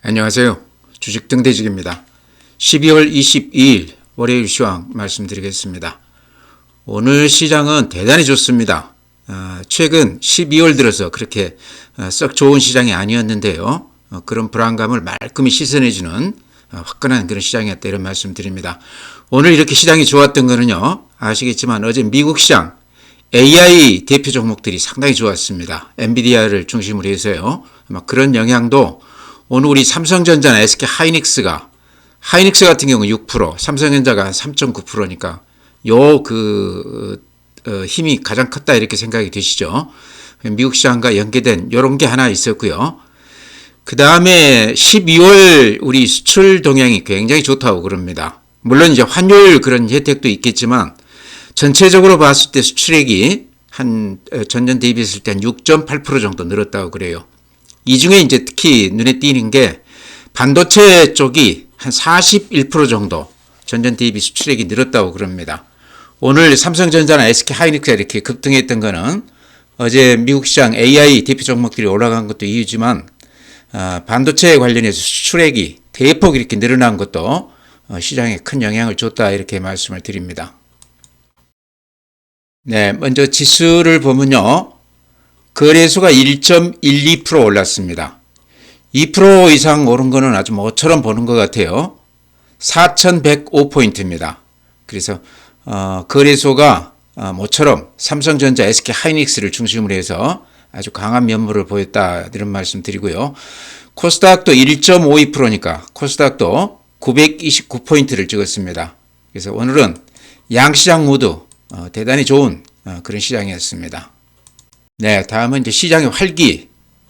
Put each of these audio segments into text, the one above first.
안녕하세요. 주식 등대직입니다. 12월 22일 월요일 시황 말씀드리겠습니다. 오늘 시장은 대단히 좋습니다. 최근 12월 들어서 그렇게 썩 좋은 시장이 아니었는데요. 그런 불안감을 말끔히 씻어내주는 화끈한 그런 시장이었다 이런 말씀드립니다. 오늘 이렇게 시장이 좋았던 거는요. 아시겠지만 어제 미국 시장 AI 대표 종목들이 상당히 좋았습니다. 엔비디아를 중심으로 해서요. 아마 그런 영향도 오늘 우리 삼성전자나 SK 하이닉스 같은 경우 6%, 삼성전자가 3.9%니까 힘이 가장 컸다 이렇게 생각이 되시죠. 미국 시장과 연계된 이런 게 하나 있었고요. 그 다음에 12월 우리 수출 동향이 굉장히 좋다고 그럽니다. 물론 이제 환율 그런 혜택도 있겠지만 전체적으로 봤을 때 수출액이 한 전년 대비했을 때 한 6.8% 정도 늘었다고 그래요. 이 중에 이제 특히 눈에 띄는 게 반도체 쪽이 한 41% 정도 전년 대비 수출액이 늘었다고 그럽니다. 오늘 삼성전자나 SK 하이닉스가 이렇게 급등했던 거는 어제 미국 시장 AI 대표 종목들이 올라간 것도 이유지만 반도체 관련해서 수출액이 대폭 이렇게 늘어난 것도 시장에 큰 영향을 줬다 이렇게 말씀을 드립니다. 네, 먼저 지수를 보면요. 거래소가 1.12% 올랐습니다. 2% 이상 오른 거는 아주 모처럼 보는 것 같아요. 4,105포인트입니다. 그래서 거래소가 모처럼 삼성전자, SK 하이닉스를 중심으로 해서 아주 강한 면모를 보였다 이런 말씀 드리고요. 코스닥도 1.52%니까 코스닥도 929포인트를 찍었습니다. 그래서 오늘은 양시장 모두 대단히 좋은 그런 시장이었습니다. 네, 다음은 이제 시장의 활기,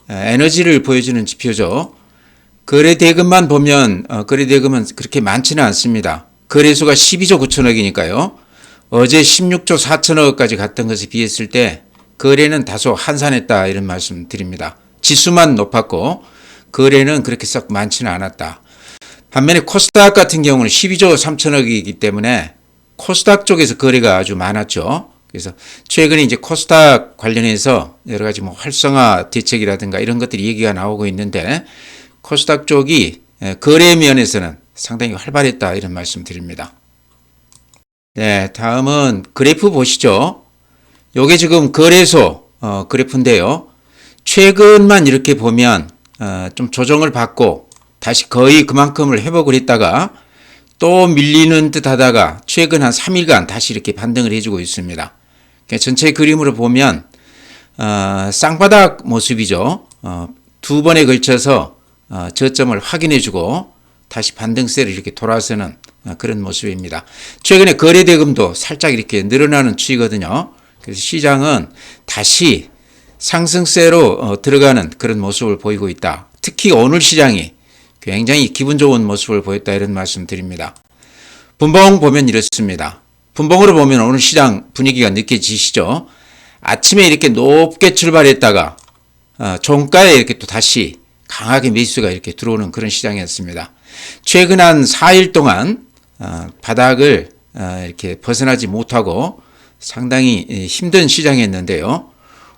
에너지를 보여주는 지표죠. 거래대금만 보면 거래대금은 그렇게 많지는 않습니다. 거래소가 12조 9천억이니까요. 어제 16조 4천억까지 갔던 것에 비했을 때 거래는 다소 한산했다 이런 말씀 드립니다. 지수만 높았고 거래는 그렇게 썩 많지는 않았다. 반면에 코스닥 같은 경우는 12조 3천억이기 때문에 코스닥 쪽에서 거래가 아주 많았죠. 그래서 최근에 이제 코스닥 관련해서 여러 가지 활성화 대책이라든가 이런 것들이 얘기가 나오고 있는데 코스닥 쪽이 거래 면에서는 상당히 활발했다 이런 말씀 드립니다. 네, 다음은 그래프 보시죠. 요게 지금 거래소 그래프인데요. 최근만 이렇게 보면 좀 조정을 받고 다시 거의 그만큼을 회복을 했다가 또 밀리는 듯 하다가 최근 한 3일간 다시 이렇게 반등을 해주고 있습니다. 전체 그림으로 보면 쌍바닥 모습이죠. 두 번에 걸쳐서 저점을 확인해주고 다시 반등세를 이렇게 돌아서는 그런 모습입니다. 최근에 거래대금도 살짝 이렇게 늘어나는 추이거든요. 그래서 시장은 다시 상승세로 들어가는 그런 모습을 보이고 있다. 특히 오늘 시장이 굉장히 기분 좋은 모습을 보였다 이런 말씀 드립니다. 분봉 보면 이렇습니다. 분봉으로 보면 오늘 시장 분위기가 느껴지시죠? 아침에 이렇게 높게 출발했다가 종가에 이렇게 또 다시 강하게 매수가 이렇게 들어오는 그런 시장이었습니다. 최근 한 4일 동안 바닥을 이렇게 벗어나지 못하고 상당히 힘든 시장이었는데요.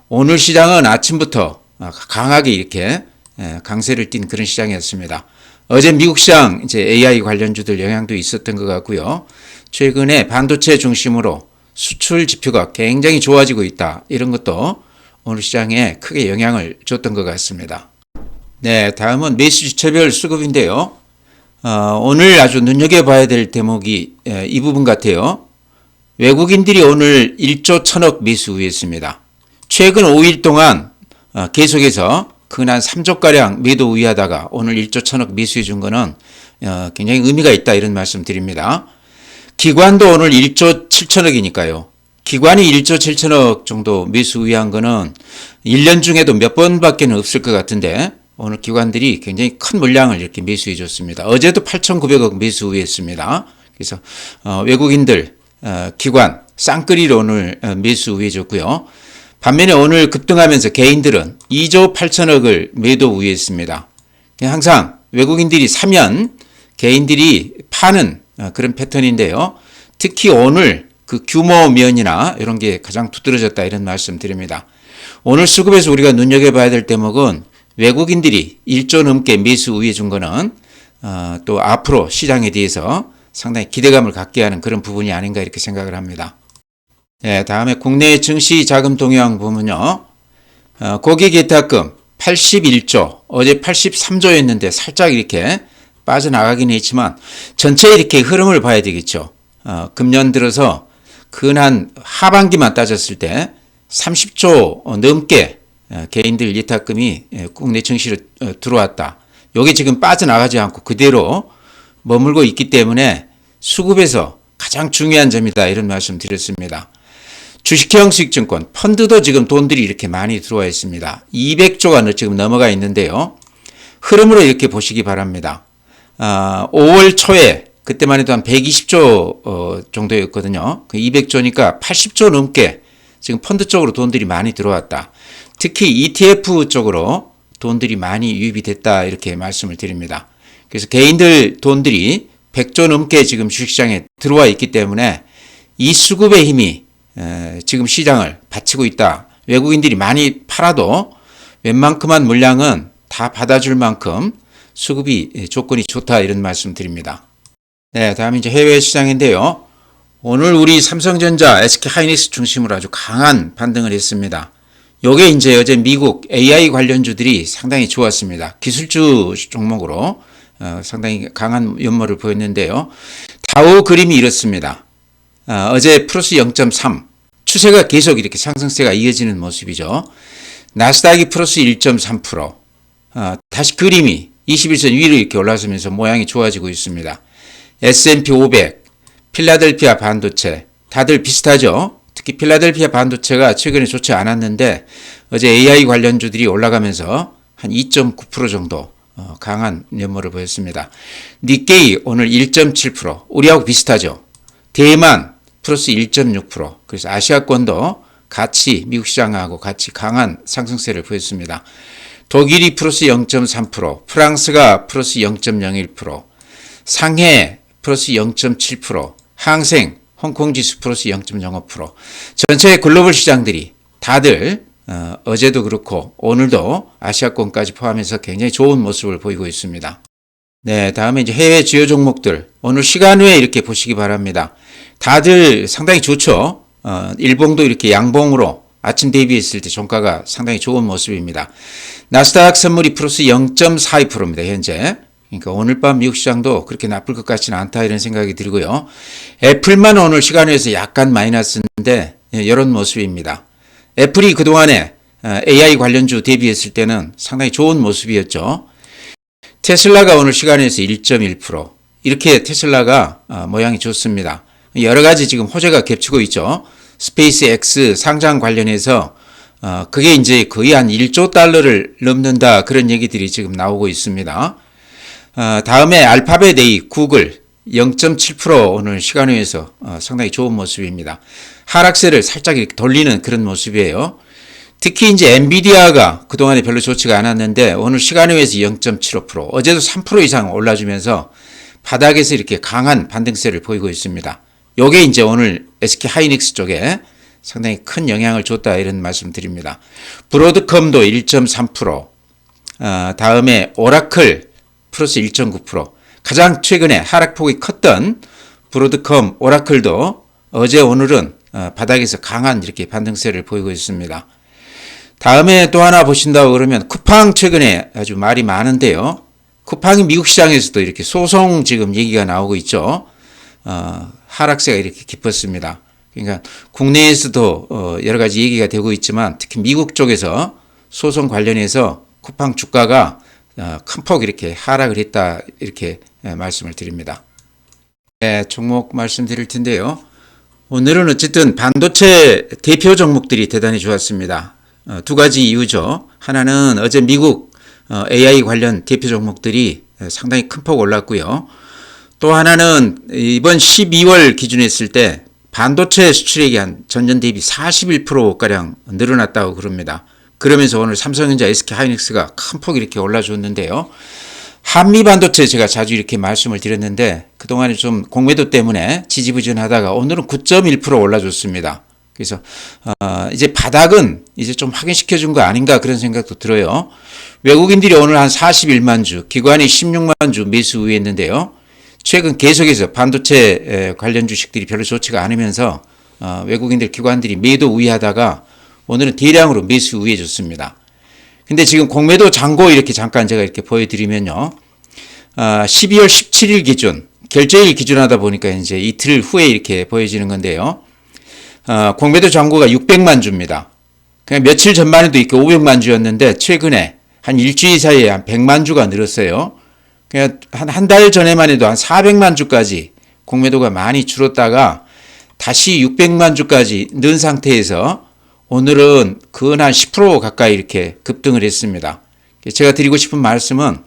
오늘 시장은 아침부터 강하게 이렇게 강세를 띈 그런 시장이었습니다. 어제 미국 시장 이제 AI 관련주들 영향도 있었던 것 같고요. 최근에 반도체 중심으로 수출 지표가 굉장히 좋아지고 있다. 이런 것도 오늘 시장에 크게 영향을 줬던 것 같습니다. 네, 다음은 매수 주체별 수급인데요. 오늘 아주 눈여겨봐야 될 대목이 이 부분 같아요. 외국인들이 오늘 1조 1천억 매수 우위했습니다. 최근 5일 동안 계속해서 근 한 3조가량 매도 우위하다가 오늘 1조 1천억 매수해 준 거는 굉장히 의미가 있다 이런 말씀 드립니다. 기관도 오늘 1조 7천억이니까요. 기관이 1조 7천억 정도 매수 우위한 거는 1년 중에도 몇 번밖에 없을 것 같은데 오늘 기관들이 굉장히 큰 물량을 이렇게 매수해 줬습니다. 어제도 8,900억 매수 우위했습니다. 그래서 외국인들 기관 쌍끌이로 오늘 매수 우위해 줬고요. 반면에 오늘 급등하면서 개인들은 2조 8천억을 매도 우위했습니다. 항상 외국인들이 사면 개인들이 파는 그런 패턴인데요. 특히 오늘 그 규모 면이나 이런 게 가장 두드러졌다 이런 말씀 드립니다. 오늘 수급에서 우리가 눈여겨봐야 될 대목은 외국인들이 1조 넘게 매수 우위해 준 거는 또 앞으로 시장에 대해서 상당히 기대감을 갖게 하는 그런 부분이 아닌가 이렇게 생각을 합니다. 네, 다음에 국내 증시 자금 동향 보면요. 고객예탁금 81조, 어제 83조였는데 살짝 이렇게 빠져나가긴 했지만 전체 이렇게 흐름을 봐야 되겠죠. 금년 들어서 근한 하반기만 따졌을 때 30조 넘게 개인들 예탁금이 국내 증시로 들어왔다. 이게 지금 빠져나가지 않고 그대로 머물고 있기 때문에 수급에서 가장 중요한 점이다 이런 말씀 드렸습니다. 주식형 수익증권, 펀드도 지금 돈들이 이렇게 많이 들어와 있습니다. 200조가 지금 넘어가 있는데요. 흐름으로 이렇게 보시기 바랍니다. 5월 초에 그때만 해도 한 120조 정도였거든요. 200조니까 80조 넘게 지금 펀드 쪽으로 돈들이 많이 들어왔다. 특히 ETF 쪽으로 돈들이 많이 유입이 됐다 이렇게 말씀을 드립니다. 그래서 개인들 돈들이 100조 넘게 지금 주식시장에 들어와 있기 때문에 이 수급의 힘이 지금 시장을 받치고 있다. 외국인들이 많이 팔아도 웬만큼만 물량은 다 받아줄 만큼 수급이 조건이 좋다 이런 말씀 드립니다. 네, 다음 이제 해외 시장인데요. 오늘 우리 삼성전자, SK하이닉스 중심으로 아주 강한 반등을 했습니다. 요게 이제 어제 미국 AI 관련주들이 상당히 좋았습니다. 기술주 종목으로 상당히 강한 연모를 보였는데요. 다우 그림이 이렇습니다. 어제 플러스 0.3, 추세가 계속 이렇게 상승세가 이어지는 모습이죠. 나스닥이 플러스 1.3%, 다시 그림이 21선 위로 이렇게 올라서면서 모양이 좋아지고 있습니다. S&P 500, 필라델피아 반도체, 다들 비슷하죠. 특히 필라델피아 반도체가 최근에 좋지 않았는데 어제 AI 관련주들이 올라가면서 한 2.9% 정도 강한 연모를 보였습니다. 니케이 오늘 1.7%, 우리하고 비슷하죠. 대만 플러스 1.6%, 그래서 아시아권도 같이 미국 시장하고 같이 강한 상승세를 보였습니다. 독일이 플러스 0.3%, 프랑스가 플러스 0.01%, 상해 플러스 0.7%, 항생, 홍콩 지수 플러스 0.05%. 전체 글로벌 시장들이 다들 어제도 그렇고 오늘도 아시아권까지 포함해서 굉장히 좋은 모습을 보이고 있습니다. 네, 다음에 이제 해외 주요 종목들 오늘 시간 후에 이렇게 보시기 바랍니다. 다들 상당히 좋죠. 일봉도 이렇게 양봉으로 아침 대비했을 때 종가가 상당히 좋은 모습입니다. 나스닥 선물이 플러스 0.42%입니다. 현재. 그러니까 오늘 밤 미국 시장도 그렇게 나쁠 것 같지는 않다 이런 생각이 들고요. 애플만 오늘 시간에서 약간 마이너스인데 이런 모습입니다. 애플이 그동안에 AI 관련주 대비했을 때는 상당히 좋은 모습이었죠. 테슬라가 오늘 시간에서 1.1%, 이렇게 테슬라가 모양이 좋습니다. 여러 가지 지금 호재가 겹치고 있죠. 스페이스 X 상장 관련해서 그게 이제 거의 한 1조 달러를 넘는다 그런 얘기들이 지금 나오고 있습니다. 다음에 알파벳 A, 구글 0.7% 오늘 시간에서 상당히 좋은 모습입니다. 하락세를 살짝 이렇게 돌리는 그런 모습이에요. 특히 이제 엔비디아가 그동안에 별로 좋지가 않았는데 오늘 시간에서 0.75%, 어제도 3% 이상 올라주면서 바닥에서 이렇게 강한 반등세를 보이고 있습니다. 요게 이제 오늘 SK하이닉스 쪽에 상당히 큰 영향을 줬다 이런 말씀 드립니다. 브로드컴도 1.3%, 다음에 오라클 플러스 1.9%, 가장 최근에 하락폭이 컸던 브로드컴, 오라클도 어제 오늘은 바닥에서 강한 이렇게 반등세를 보이고 있습니다. 다음에 또 하나 보신다고 그러면 쿠팡 최근에 아주 말이 많은데요. 쿠팡이 미국 시장에서도 이렇게 소송 지금 얘기가 나오고 있죠. 하락세가 이렇게 깊었습니다. 그러니까 국내에서도 여러 가지 얘기가 되고 있지만 특히 미국 쪽에서 소송 관련해서 쿠팡 주가가 큰 폭 이렇게 하락을 했다 이렇게 말씀을 드립니다. 네, 종목 말씀드릴 텐데요. 오늘은 어쨌든 반도체 대표 종목들이 대단히 좋았습니다. 두 가지 이유죠. 하나는 어제 미국 AI 관련 대표 종목들이 상당히 큰 폭 올랐고요. 또 하나는 이번 12월 기준에 했을 때 반도체 수출액이 한 전년 대비 41%가량 늘어났다고 그럽니다. 그러면서 오늘 삼성전자, SK하이닉스가 큰 폭 이렇게 올라줬는데요. 한미 반도체 제가 자주 이렇게 말씀을 드렸는데 그동안에 좀 공매도 때문에 지지부진하다가 오늘은 9.1% 올라줬습니다. 그래서 이제 바닥은 이제 좀 확인시켜 준 거 아닌가 그런 생각도 들어요. 외국인들이 오늘 한 41만 주, 기관이 16만 주 매수 우위했는데요. 최근 계속해서 반도체 관련 주식들이 별로 좋지가 않으면서 외국인들 기관들이 매도 우위하다가 오늘은 대량으로 매수 우위해졌습니다. 근데 지금 공매도 잔고 이렇게 잠깐 제가 이렇게 보여드리면요. 12월 17일 기준, 결제일 기준하다 보니까 이제 이틀 후에 이렇게 보여지는 건데요. 공매도 잔고가 600만 주입니다. 그냥 며칠 전만 해도 이렇게 500만 주였는데 최근에 한 일주일 사이에 한 100만 주가 늘었어요. 그냥 한 달 전에만 해도 한 400만 주까지 공매도가 많이 줄었다가 다시 600만 주까지 는 상태에서 오늘은 근 한 10% 가까이 이렇게 급등을 했습니다. 제가 드리고 싶은 말씀은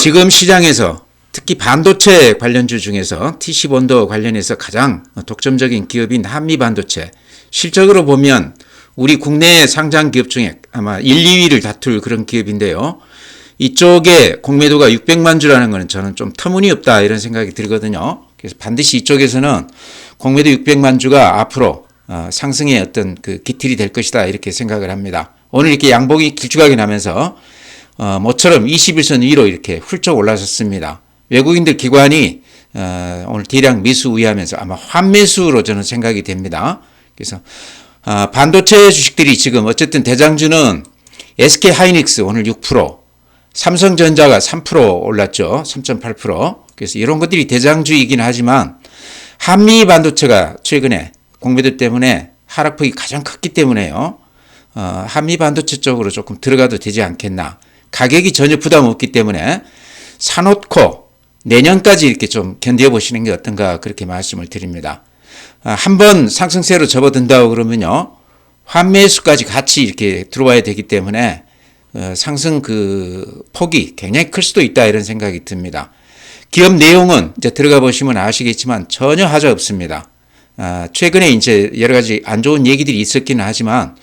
지금 시장에서 특히 반도체 관련주 중에서 TC본도 관련해서 가장 독점적인 기업인 한미반도체, 실적으로 보면 우리 국내 상장 기업 중에 아마 1, 2위를 다툴 그런 기업인데요. 이쪽에 공매도가 600만 주라는 것은 저는 좀 터무니없다 이런 생각이 들거든요. 그래서 반드시 이쪽에서는 공매도 600만 주가 앞으로 상승의 어떤 그 기틀이 될 것이다 이렇게 생각을 합니다. 오늘 이렇게 양봉이 길쭉하게 나면서 모처럼 21선 위로 이렇게 훌쩍 올라섰습니다. 외국인들 기관이 오늘 대량 매수 우위하면서 아마 환매수로 저는 생각이 됩니다. 그래서 반도체 주식들이 지금 어쨌든 대장주는 SK 하이닉스 오늘 6%, 삼성전자가 3% 올랐죠. 3.8%. 그래서 이런 것들이 대장주이긴 하지만 한미 반도체가 최근에 공매도 때문에 하락폭이 가장 컸기 때문에요. 한미 반도체 쪽으로 조금 들어가도 되지 않겠나. 가격이 전혀 부담 없기 때문에 사놓고 내년까지 이렇게 좀 견뎌 보시는 게 어떤가 그렇게 말씀을 드립니다. 한번 상승세로 접어든다고 그러면요. 환매수까지 같이 이렇게 들어와야 되기 때문에 상승 그 폭이 굉장히 클 수도 있다 이런 생각이 듭니다. 기업 내용은 이제 들어가 보시면 아시겠지만 전혀 하자 없습니다. 최근에 이제 여러 가지 안 좋은 얘기들이 있었기는 하지만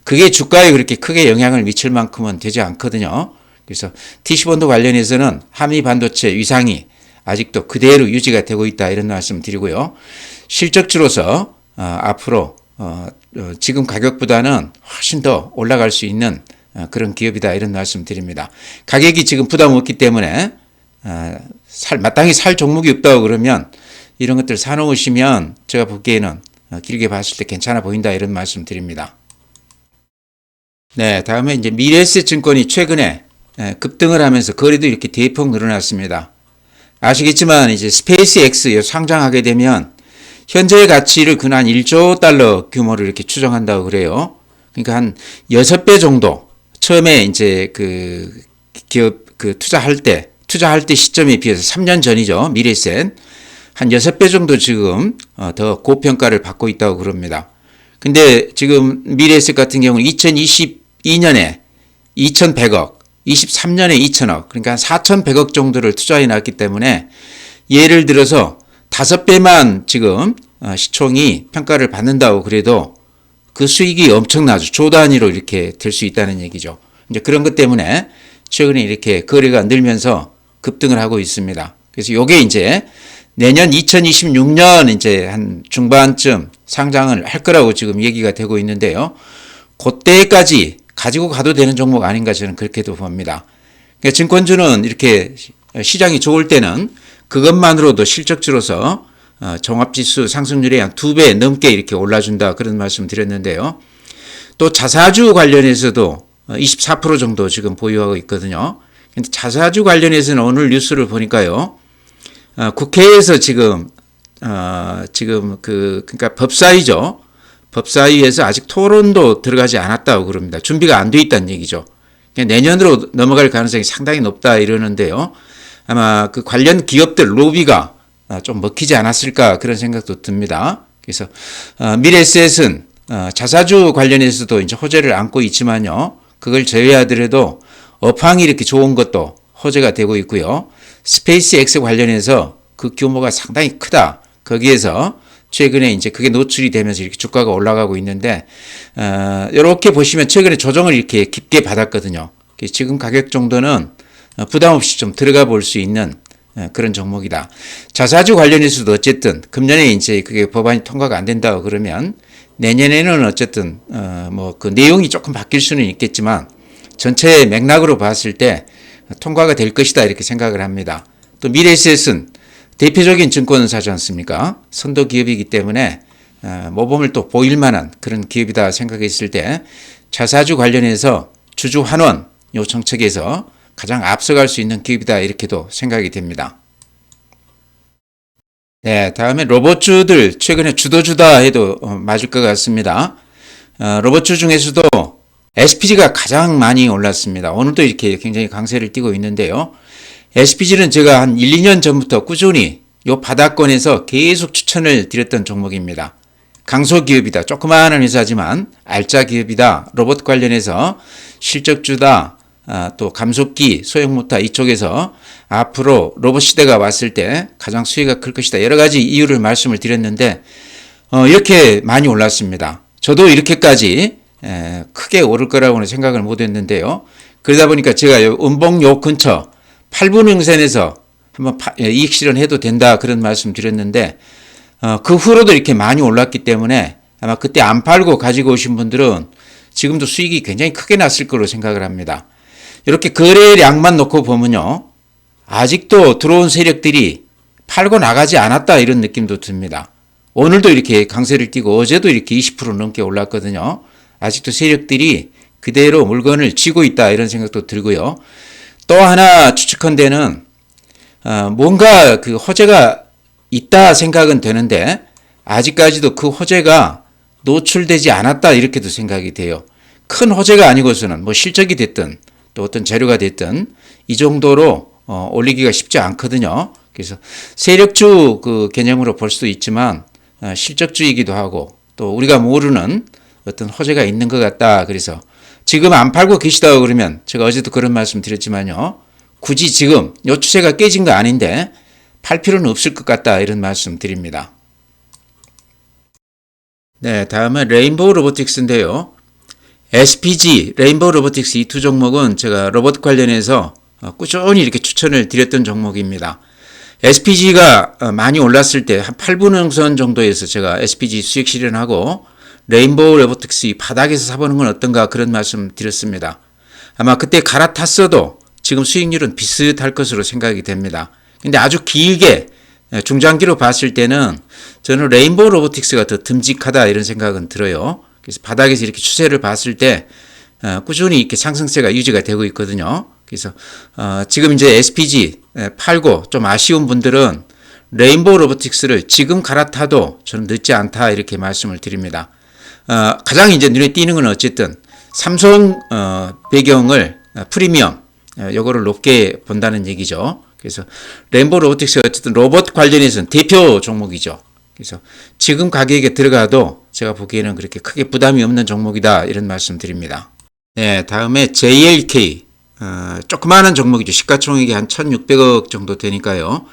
그게 주가에 그렇게 크게 영향을 미칠 만큼은 되지 않거든요. 그래서 TC본도 관련해서는 한미 반도체 위상이 아직도 그대로 유지가 되고 있다 이런 말씀 드리고요. 실적주로서 앞으로 지금 가격보다는 훨씬 더 올라갈 수 있는 그런 기업이다 이런 말씀 드립니다. 가격이 지금 부담 없기 때문에 마땅히 살 종목이 없다고 그러면 이런 것들 사놓으시면 제가 보기에는 길게 봤을 때 괜찮아 보인다 이런 말씀 드립니다. 네, 다음에 이제 미래에셋증권이 최근에 급등을 하면서 거래도 이렇게 대폭 늘어났습니다. 아시겠지만 이제 스페이스X 상장하게 되면 현재의 가치를 근한 1조 달러 규모를 이렇게 추정한다고 그래요. 그러니까 한 6배 정도 처음에 이제 그 기업 그 투자할 때 시점에 비해서 3년 전이죠. 미래에셋 한 6배 정도 지금 더 고평가를 받고 있다고 그럽니다. 근데 지금 미래에셋 같은 경우는 2022년에 2,100억, 23년에 2,000억, 그러니까 한 4,100억 정도를 투자해 놨기 때문에 예를 들어서 5배만 지금 시총이 평가를 받는다고 그래도 그 수익이 엄청나죠. 조 단위로 이렇게 될 수 있다는 얘기죠. 이제 그런 것 때문에 최근에 이렇게 거래가 늘면서 급등을 하고 있습니다. 그래서 요게 이제 내년 2026년 이제 한 중반쯤 상장을 할 거라고 지금 얘기가 되고 있는데요. 그때까지 가지고 가도 되는 종목 아닌가 저는 그렇게도 봅니다. 그러니까 증권주는 이렇게 시장이 좋을 때는 그것만으로도 실적주로서 종합지수 상승률이 한 2배 넘게 이렇게 올라준다 그런 말씀 드렸는데요. 또 자사주 관련해서도 24% 정도 지금 보유하고 있거든요. 근데 자사주 관련해서는 오늘 뉴스를 보니까요. 국회에서 지금 그러니까 법사위죠. 법사위에서 아직 토론도 들어가지 않았다고 그럽니다. 준비가 안 돼 있다는 얘기죠. 내년으로 넘어갈 가능성이 상당히 높다 이러는데요. 아마 그 관련 기업들 로비가 좀 먹히지 않았을까 그런 생각도 듭니다. 그래서 미래에셋은 자사주 관련해서도 이제 호재를 안고 있지만요. 그걸 제외하더라도 업황이 이렇게 좋은 것도 호재가 되고 있고요. 스페이스X 관련해서 그 규모가 상당히 크다. 거기에서 최근에 이제 그게 노출이 되면서 이렇게 주가가 올라가고 있는데, 이렇게 보시면 최근에 조정을 이렇게 깊게 받았거든요. 지금 가격 정도는 부담 없이 좀 들어가 볼 수 있는 그런 종목이다. 자사주 관련해서도 어쨌든 금년에 이제 그게 법안이 통과가 안 된다고 그러면 내년에는 어쨌든 뭐 그 내용이 조금 바뀔 수는 있겠지만 전체 맥락으로 봤을 때 통과가 될 것이다 이렇게 생각을 합니다. 또 미래에셋은 대표적인 증권사지 않습니까? 선도 기업이기 때문에 모범을 또 보일 만한 그런 기업이다 생각했을 때 자사주 관련해서 주주 환원 요 정책에서 가장 앞서갈 수 있는 기업이다 이렇게도 생각이 됩니다. 네, 다음에 로봇주들 최근에 주도주다 해도 맞을 것 같습니다. 로봇주 중에서도 SPG가 가장 많이 올랐습니다. 오늘도 이렇게 굉장히 강세를 띠고 있는데요. SPG는 제가 한 1, 2년 전부터 꾸준히 요 바닥권에서 계속 추천을 드렸던 종목입니다. 강소기업이다. 조그마한 회사지만 알짜 기업이다. 로봇 관련해서 실적주다. 또 감속기, 소형모터 이쪽에서 앞으로 로봇 시대가 왔을 때 가장 수혜가 클 것이다. 여러 가지 이유를 말씀을 드렸는데 이렇게 많이 올랐습니다. 저도 이렇게까지 크게 오를 거라고는 생각을 못했는데요. 그러다 보니까 제가 은봉 요 근처 8분 응선에서 한번 이익 실현해도 된다 그런 말씀 드렸는데 그 후로도 이렇게 많이 올랐기 때문에 아마 그때 안 팔고 가지고 오신 분들은 지금도 수익이 굉장히 크게 났을 거로 생각을 합니다. 이렇게 거래량만 놓고 보면요. 아직도 들어온 세력들이 팔고 나가지 않았다 이런 느낌도 듭니다. 오늘도 이렇게 강세를 띠고 어제도 이렇게 20% 넘게 올랐거든요. 아직도 세력들이 그대로 물건을 쥐고 있다 이런 생각도 들고요. 또 하나 추측한 데는 뭔가 그 호재가 있다 생각은 되는데 아직까지도 그 호재가 노출되지 않았다 이렇게도 생각이 돼요. 큰 호재가 아니고서는 뭐 실적이 됐든 또 어떤 재료가 됐든 이 정도로 올리기가 쉽지 않거든요. 그래서 세력주 그 개념으로 볼 수도 있지만 실적주이기도 하고 또 우리가 모르는 어떤 호재가 있는 것 같다. 그래서 지금 안 팔고 계시다고 그러면 제가 어제도 그런 말씀 드렸지만요. 굳이 지금 요 추세가 깨진 거 아닌데 팔 필요는 없을 것 같다 이런 말씀 드립니다. 네, 다음은 레인보우 로보틱스인데요. SPG, 레인보우 로보틱스 이 두 종목은 제가 로봇 관련해서 꾸준히 이렇게 추천을 드렸던 종목입니다. SPG가 많이 올랐을 때 한 8분 응선 정도에서 제가 SPG 수익 실현하고 레인보우 로보틱스 이 바닥에서 사보는 건 어떤가 그런 말씀 드렸습니다. 아마 그때 갈아탔어도 지금 수익률은 비슷할 것으로 생각이 됩니다. 근데 아주 길게 중장기로 봤을 때는 저는 레인보우 로보틱스가 더 듬직하다 이런 생각은 들어요. 그래서 바닥에서 이렇게 추세를 봤을 때 꾸준히 이렇게 상승세가 유지가 되고 있거든요. 그래서 지금 이제 SPG 팔고 좀 아쉬운 분들은 레인보우 로보틱스를 지금 갈아타도 저는 늦지 않다 이렇게 말씀을 드립니다. 가장 이제 눈에 띄는 건 어쨌든 삼성 배경을 프리미엄 요거를 높게 본다는 얘기죠. 그래서 레인보우 로보틱스가 어쨌든 로봇 관련해서는 대표 종목이죠. 그래서 지금 가격에 들어가도 제가 보기에는 그렇게 크게 부담이 없는 종목이다 이런 말씀 드립니다. 네, 다음에 JLK 조그마한 종목이죠. 시가총액이 한 1,600억 정도 되니까요.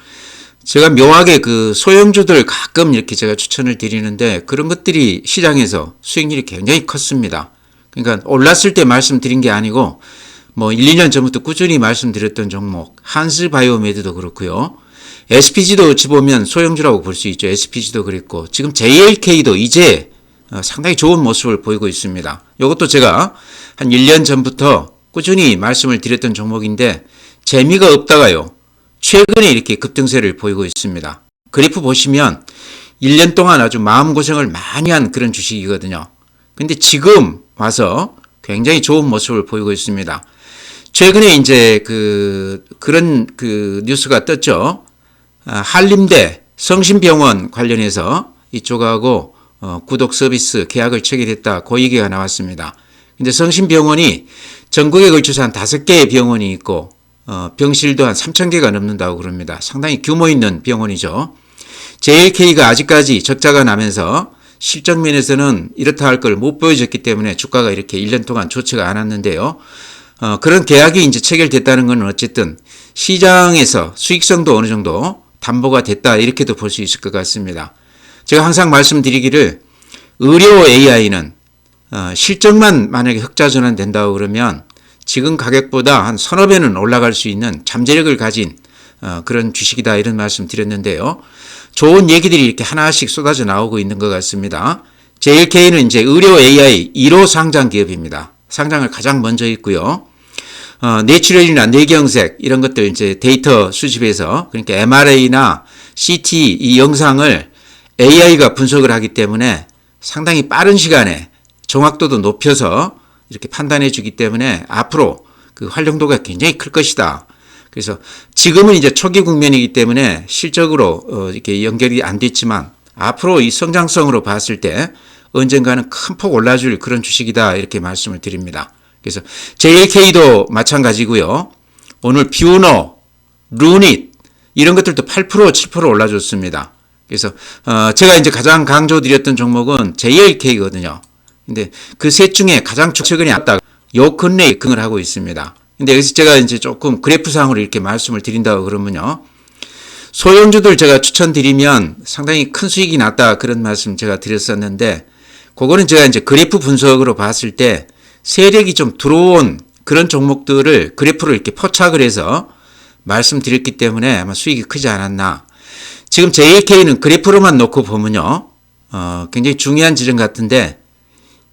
제가 묘하게 그 소형주들 가끔 이렇게 제가 추천을 드리는데 그런 것들이 시장에서 수익률이 굉장히 컸습니다. 그러니까 올랐을 때 말씀드린 게 아니고 뭐 1, 2년 전부터 꾸준히 말씀드렸던 종목 한스바이오메드도 그렇고요. SPG도 어찌 보면 소형주라고 볼 수 있죠. SPG도 그랬고 지금 JLK도 이제 상당히 좋은 모습을 보이고 있습니다. 이것도 제가 한 1년 전부터 꾸준히 말씀을 드렸던 종목인데 재미가 없다가요. 최근에 이렇게 급등세를 보이고 있습니다. 그래프 보시면 1년 동안 아주 마음고생을 많이 한 그런 주식이거든요. 근데 지금 와서 굉장히 좋은 모습을 보이고 있습니다. 최근에 이제 그런 뉴스가 떴죠. 한림대 성심병원 관련해서 이쪽하고 구독 서비스 계약을 체결했다. 그 얘기가 나왔습니다. 근데 성심병원이 전국에 걸쳐서 한 5개의 병원이 있고 병실도 한 3,000개가 넘는다고 그럽니다. 상당히 규모 있는 병원이죠. JLK가 아직까지 적자가 나면서 실적 면에서는 이렇다 할 걸 못 보여줬기 때문에 주가가 이렇게 1년 동안 좋지가 않았는데요. 그런 계약이 이제 체결됐다는 건 어쨌든 시장에서 수익성도 어느 정도 담보가 됐다 이렇게도 볼 수 있을 것 같습니다. 제가 항상 말씀드리기를 의료 AI는 실적만 만약에 흑자 전환된다고 그러면 지금 가격보다 한 서너 배는 올라갈 수 있는 잠재력을 가진 그런 주식이다 이런 말씀 드렸는데요. 좋은 얘기들이 이렇게 하나씩 쏟아져 나오고 있는 것 같습니다. JLK는 이제 의료 AI 1호 상장 기업입니다. 상장을 가장 먼저 했고요. 뇌출혈이나 뇌경색 이런 것들 이제 데이터 수집해서 그러니까 MRA나 CT 이 영상을 AI가 분석을 하기 때문에 상당히 빠른 시간에 정확도도 높여서 이렇게 판단해 주기 때문에 앞으로 그 활용도가 굉장히 클 것이다. 그래서 지금은 이제 초기 국면이기 때문에 실적으로 이렇게 연결이 안 됐지만 앞으로 이 성장성으로 봤을 때 언젠가는 큰 폭 올라줄 그런 주식이다 이렇게 말씀을 드립니다. 그래서 JLK도 마찬가지고요. 오늘 뷰노, 루닛 이런 것들도 8% 7% 올라줬습니다. 그래서 제가 이제 가장 강조드렸던 종목은 JLK거든요. 근데 그 셋 중에 가장 최근에 왔다 요 근래에 급등을 하고 있습니다. 근데 여기서 제가 이제 조금 그래프상으로 이렇게 말씀을 드린다고 그러면요. 소형주들 제가 추천드리면 상당히 큰 수익이 났다 그런 말씀 제가 드렸었는데 그거는 제가 이제 그래프 분석으로 봤을 때 세력이 좀 들어온 그런 종목들을 그래프로 이렇게 포착을 해서 말씀드렸기 때문에 아마 수익이 크지 않았나. 지금 JLK는 그래프로만 놓고 보면요. 굉장히 중요한 지점 같은데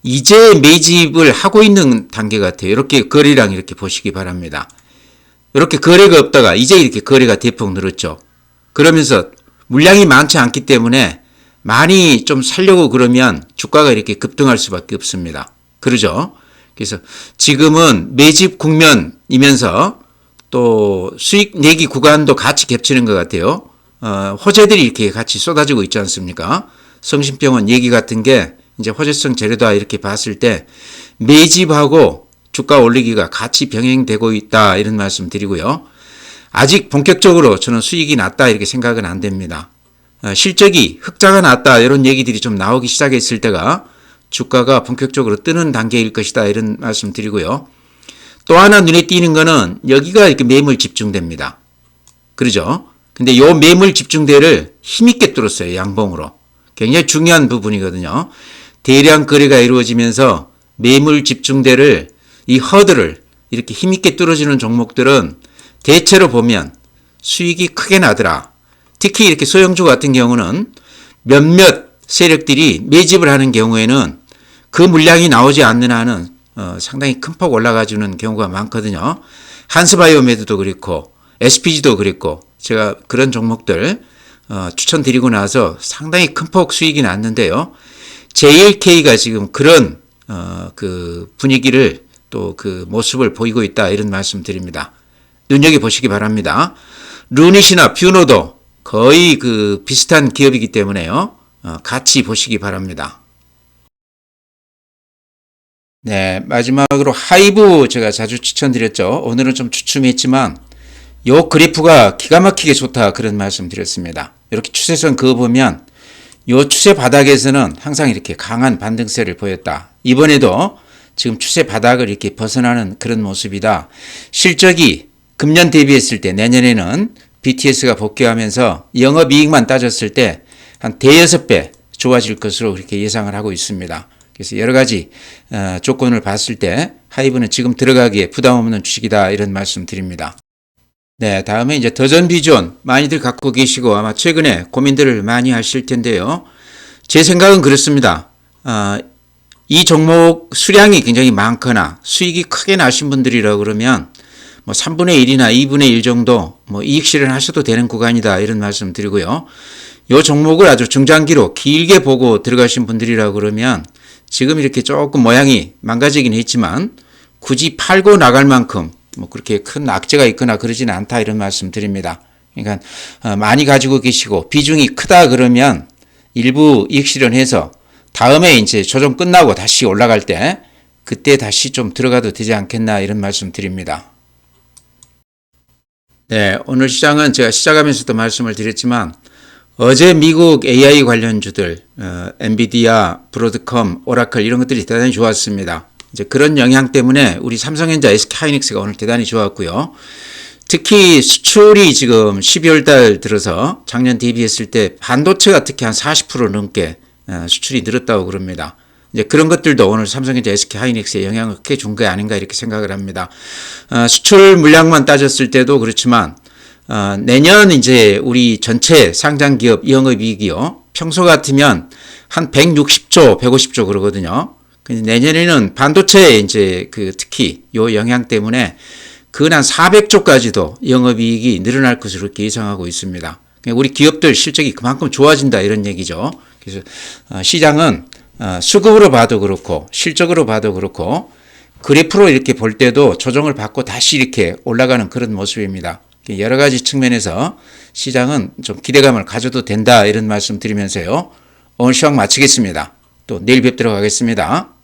이제 매집을 하고 있는 단계 같아요. 이렇게 거래량 이렇게 보시기 바랍니다. 이렇게 거래가 없다가 이제 이렇게 거래가 대폭 늘었죠. 그러면서 물량이 많지 않기 때문에 많이 좀 살려고 그러면 주가가 이렇게 급등할 수밖에 없습니다. 그러죠? 그래서 지금은 매집 국면이면서 또 수익 내기 구간도 같이 겹치는 것 같아요. 호재들이 이렇게 같이 쏟아지고 있지 않습니까? 성심병원 얘기 같은 게 이제 호재성 재료다 이렇게 봤을 때 매집하고 주가 올리기가 같이 병행되고 있다 이런 말씀 드리고요. 아직 본격적으로 저는 수익이 났다 이렇게 생각은 안 됩니다. 실적이 흑자가 났다 이런 얘기들이 좀 나오기 시작했을 때가 주가가 본격적으로 뜨는 단계일 것이다 이런 말씀 드리고요. 또 하나 눈에 띄는 거는 여기가 이렇게 매물 집중됩니다. 그러죠? 근데 요 매물 집중대를 힘있게 뚫었어요. 양봉으로. 굉장히 중요한 부분이거든요. 대량 거래가 이루어지면서 매물 집중대를 이 허들을 이렇게 힘있게 뚫어주는 종목들은 대체로 보면 수익이 크게 나더라. 특히 이렇게 소형주 같은 경우는 몇몇 세력들이 매집을 하는 경우에는 그 물량이 나오지 않는 한은 상당히 큰 폭 올라가주는 경우가 많거든요. 한스바이오메드도 그렇고 SPG도 그랬고 제가 그런 종목들 추천드리고 나서 상당히 큰 폭 수익이 났는데요. JLK가 지금 그런 그 분위기를 또 그 모습을 보이고 있다 이런 말씀 드립니다. 눈여겨보시기 바랍니다. 루닛이나 뷰노도 거의 그 비슷한 기업이기 때문에요. 같이 보시기 바랍니다. 네, 마지막으로 하이브 제가 자주 추천드렸죠. 오늘은 좀 주춤했지만 요 그래프가 기가 막히게 좋다 그런 말씀 드렸습니다. 이렇게 추세선 그어보면 요 추세 바닥에서는 항상 이렇게 강한 반등세를 보였다. 이번에도 지금 추세 바닥을 이렇게 벗어나는 그런 모습이다. 실적이 금년 대비했을 때 내년에는 BTS가 복귀하면서 영업이익만 따졌을 때 한 대여섯 배 좋아질 것으로 그렇게 예상을 하고 있습니다. 그래서 여러 가지 조건을 봤을 때 하이브는 지금 들어가기에 부담 없는 주식이다 이런 말씀 드립니다. 네, 다음에 이제 더전 비전 많이들 갖고 계시고 아마 최근에 고민들을 많이 하실 텐데요. 제 생각은 그렇습니다. 이 종목 수량이 굉장히 많거나 수익이 크게 나신 분들이라 그러면 뭐 3분의 1이나 2분의 1 정도 뭐 이익 실현하셔도 되는 구간이다 이런 말씀 드리고요. 이 종목을 아주 중장기로 길게 보고 들어가신 분들이라 그러면 지금 이렇게 조금 모양이 망가지긴 했지만 굳이 팔고 나갈 만큼 뭐 그렇게 큰 악재가 있거나 그러지는 않다 이런 말씀 드립니다. 그러니까 많이 가지고 계시고 비중이 크다 그러면 일부 이익 실현해서 다음에 이제 조정 끝나고 다시 올라갈 때 그때 다시 좀 들어가도 되지 않겠나 이런 말씀 드립니다. 네, 오늘 시장은 제가 시작하면서도 말씀을 드렸지만 어제 미국 AI 관련주들 엔비디아, 브로드컴, 오라클 이런 것들이 대단히 좋았습니다. 이제 그런 영향 때문에 우리 삼성전자, SK하이닉스가 오늘 대단히 좋았고요. 특히 수출이 지금 12월 달 들어서 작년 대비했을 때 반도체가 특히 한 40% 넘게 수출이 늘었다고 그럽니다. 이제 그런 것들도 오늘 삼성전자, SK하이닉스에 영향을 크게 준 게 아닌가 이렇게 생각을 합니다. 수출 물량만 따졌을 때도 그렇지만 내년 이제 우리 전체 상장기업 영업이익이요. 평소 같으면 한 160조, 150조 그러거든요. 내년에는 반도체 이제 특히 요 영향 때문에 근 한 400조까지도 영업이익이 늘어날 것으로 이렇게 예상하고 있습니다. 우리 기업들 실적이 그만큼 좋아진다 이런 얘기죠. 그래서 시장은 수급으로 봐도 그렇고 실적으로 봐도 그렇고 그래프로 이렇게 볼 때도 조정을 받고 다시 이렇게 올라가는 그런 모습입니다. 여러 가지 측면에서 시장은 좀 기대감을 가져도 된다 이런 말씀 드리면서요. 오늘 시황 마치겠습니다. 또 내일 뵙도록 하겠습니다.